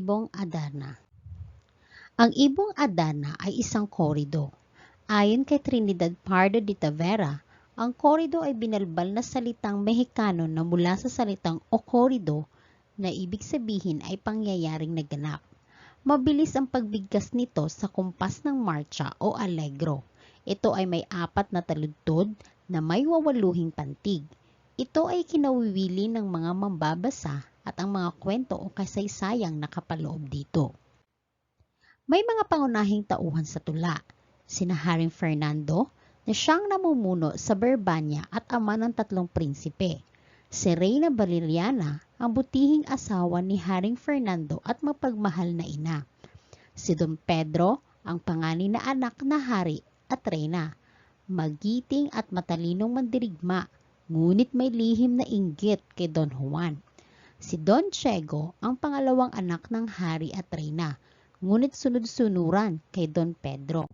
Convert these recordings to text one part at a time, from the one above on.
ibong Adarna. Ang ibong Adarna ay isang korido. Ayon kay Trinidad Pardo de Tavera, ang korido ay binalbal na salitang Mexicano na mula sa salitang okorido na ibig sabihin ay pangyayaring naganap. Mabilis ang pagbigkas nito sa kumpas ng marcha o allegro. Ito ay may 4 na taludtod na may wawaluhing pantig. Ito ay kinawiwili ng mga mambabasa at ang mga kwento o kasaysayang nakapaloob dito. May mga pangunahing tauhan sa tula, sina Haring Fernando na siyang namumuno sa Berbanya at ama ng 3 prinsipe, si Reyna Valeriana, ang butihing asawa ni Haring Fernando at mapagmahal na ina, si Don Pedro, ang panganay na anak na hari at reyna, magiting at matalinong mandirigma, ngunit may lihim na inggit kay Don Juan. Si Don Diego, ang pangalawang anak ng hari at reyna, ngunit sunod-sunuran kay Don Pedro.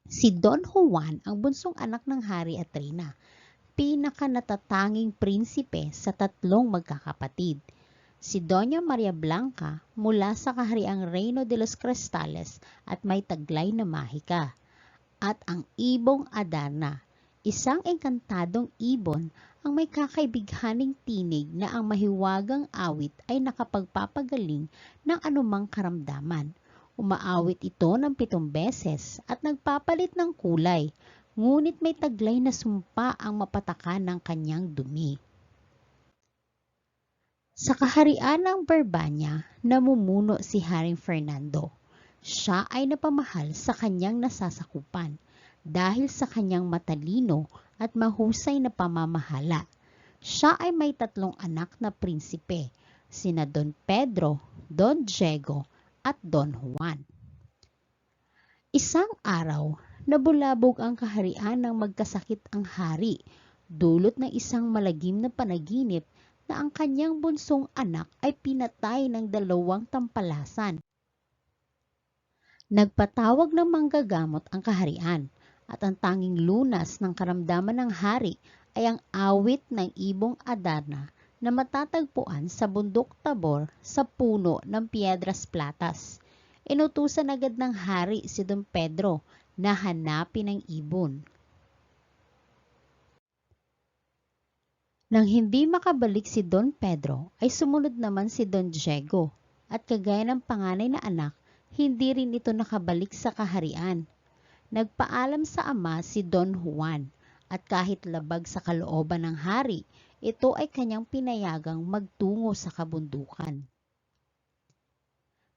Si Don Juan, ang bunsong anak ng hari at reyna, pinakanatatanging prinsipe sa 3 magkakapatid. Si Doña Maria Blanca mula sa kahariang Reino de los Cristales at may taglay na mahika. At ang ibong Adarna, isang engkantadong ibon ang may kakaibighaning tinig na ang mahiwagang awit ay nakapagpapagaling ng anumang karamdaman. Umaawit ito ng 7 beses at nagpapalit ng kulay, ngunit may taglay na sumpa ang mapatakan ng kanyang dumi. Sa kaharian ng Berbanya, namumuno si Haring Fernando. Siya ay napamahal sa kanyang nasasakupan dahil sa kanyang matalino at mahusay na pamamahala. Siya ay may 3 anak na prinsipe, sina Don Pedro, Don Diego at Don Juan. Isang araw, nabulabog ang kaharian ng magkasakit ang hari, dulot ng isang malagim na panaginip na ang kanyang bunsong anak ay pinatay ng 2 tampalasan. Nagpatawag ng manggagamot ang kaharian at ang tanging lunas ng karamdaman ng hari ay ang awit ng ibong Adarna na matatagpuan sa bundok Tabor sa puno ng Piedras Platas. Inutusan agad ng hari si Don Pedro na hanapin ang ibon. Nang hindi makabalik si Don Pedro, ay sumunod naman si Don Diego at kagaya ng panganay na anak, hindi rin ito nakabalik sa kaharian. Nagpaalam sa ama si Don Juan at kahit labag sa kalooban ng hari, ito ay kanyang pinayagang magtungo sa kabundukan.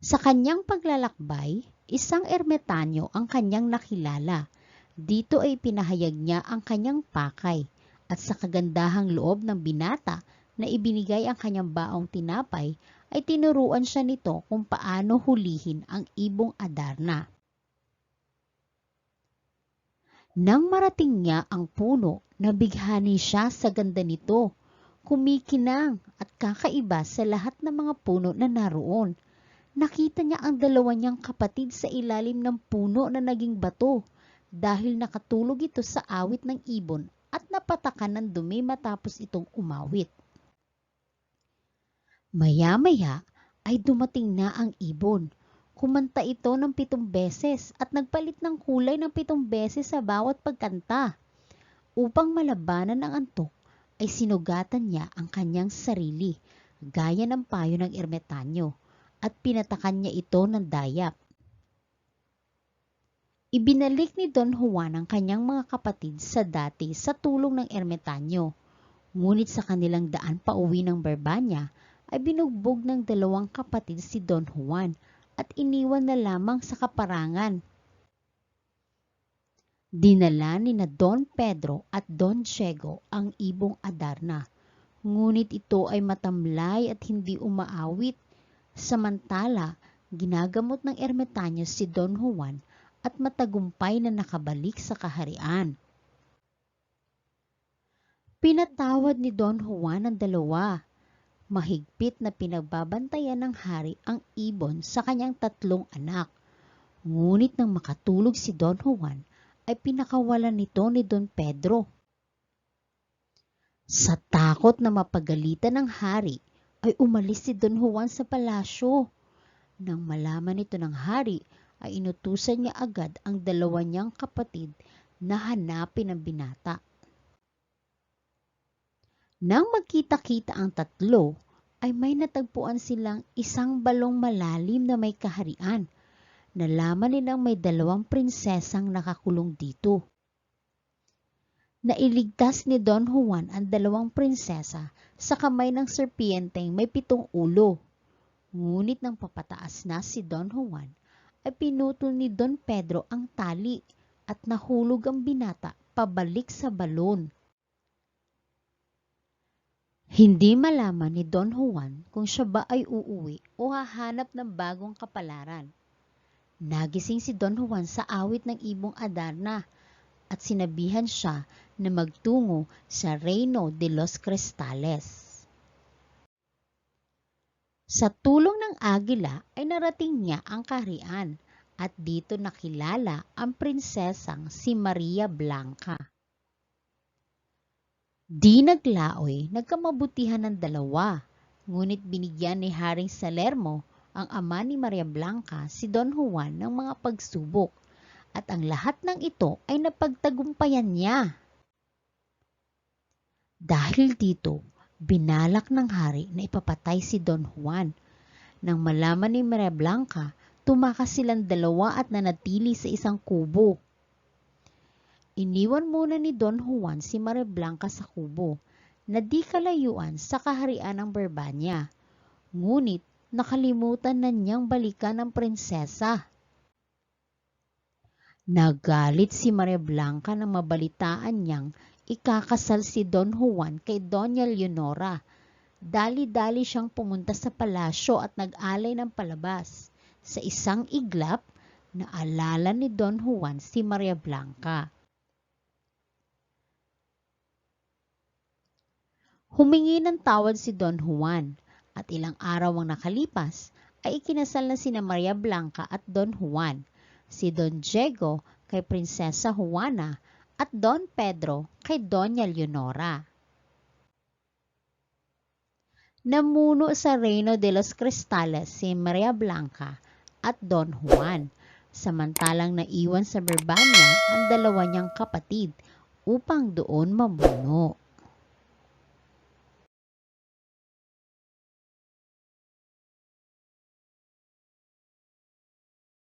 Sa kanyang paglalakbay, isang ermitanyo ang kanyang nakilala. Dito ay pinahayag niya ang kanyang pakay at sa kagandahang loob ng binata na ibinigay ang kanyang baong tinapay, ay tinuruan siya nito kung paano hulihin ang ibong Adarna. Nang marating niya ang puno, nabighani siya sa ganda nito, kumikinang at kakaiba sa lahat ng mga puno na naroon. Nakita niya ang 2 niyang kapatid sa ilalim ng puno na naging bato dahil nakatulog ito sa awit ng ibon at napatakan ng dumi matapos itong umawit. Maya-maya ay dumating na ang ibon. Kumanta ito ng 7 beses at nagpalit ng kulay ng 7 beses sa bawat pagkanta. Upang malabanan ang antok, ay sinugatan niya ang kanyang sarili, gaya ng payo ng ermitanyo, at pinatakan niya ito ng dayap. Ibinalik ni Don Juan ang kanyang mga kapatid sa dati sa tulong ng ermitanyo, ngunit sa kanilang daan pauwi ng Berbanya, ay binugbog ng 2 kapatid si Don Juan at iniwan na lamang sa kaparangan. Dinala ni na Don Pedro at Don Diego ang ibong Adarna, ngunit ito ay matamlay at hindi umaawit. Samantala, ginagamot ng ermitanyo si Don Juan at matagumpay na nakabalik sa kaharian. Pinatawad ni Don Juan ang 2. Mahigpit na pinagbabantayan ng hari ang ibon sa kanyang 3 anak. Ngunit nang makatulog si Don Juan, ay pinakawalan nito ni Don Pedro. Sa takot na mapagalitan ng hari, ay umalis si Don Juan sa palasyo. Nang malaman nito ng hari, ay inutusan niya agad ang dalawa niyang kapatid na hanapin ang binata. Nang magkita-kita ang tatlo, ay may natagpuan silang isang balong malalim na may kaharian. Nalaman nilang may dalawang prinsesang nakakulong dito. Nailigtas ni Don Juan ang dalawang prinsesa sa kamay ng serpienteng may 7 ulo. Ngunit nang papataas na si Don Juan, ay pinutol ni Don Pedro ang tali at nahulog ang binata pabalik sa balon. Hindi malaman ni Don Juan kung siya ba ay uuwi o hahanap ng bagong kapalaran. Nagising si Don Juan sa awit ng ibong Adarna at sinabihan siya na magtungo sa Reino de los Cristales. Sa tulong ng agila ay narating niya ang kaharian at dito nakilala ang prinsesang si Maria Blanca. Di naglaoy, nagkamabutihan ng dalawa, ngunit binigyan ni Haring Salermo, ang ama ni Maria Blanca, si Don Juan ng mga pagsubok, at ang lahat ng ito ay napagtagumpayan niya. Dahil dito, binalak ng hari na ipapatay si Don Juan. Nang malaman ni Maria Blanca, tumakas silang dalawa at nanatili sa isang kubo. Iniwan muna ni Don Juan si Maria Blanca sa kubo na di kalayuan sa kaharian ng Brabania. Ngunit nakalimutan na niyang balikan ang prinsesa. Nagalit si Maria Blanca nang mabalitaan niyang ikakasal si Don Juan kay Doña Leonora. Dali-dali siyang pumunta sa palasyo at nag-alay ng palabas. Sa isang iglap, naalala ni Don Juan si Maria Blanca. Humingi ng tawad si Don Juan at ilang araw ang nakalipas ay ikinasal na sina Maria Blanca at Don Juan, si Don Diego kay Prinsesa Juana at Don Pedro kay Doña Leonora. Namuno sa Reino de los Cristales si Maria Blanca at Don Juan, samantalang naiwan sa Brabania ang dalawa niyang kapatid upang doon mamuno.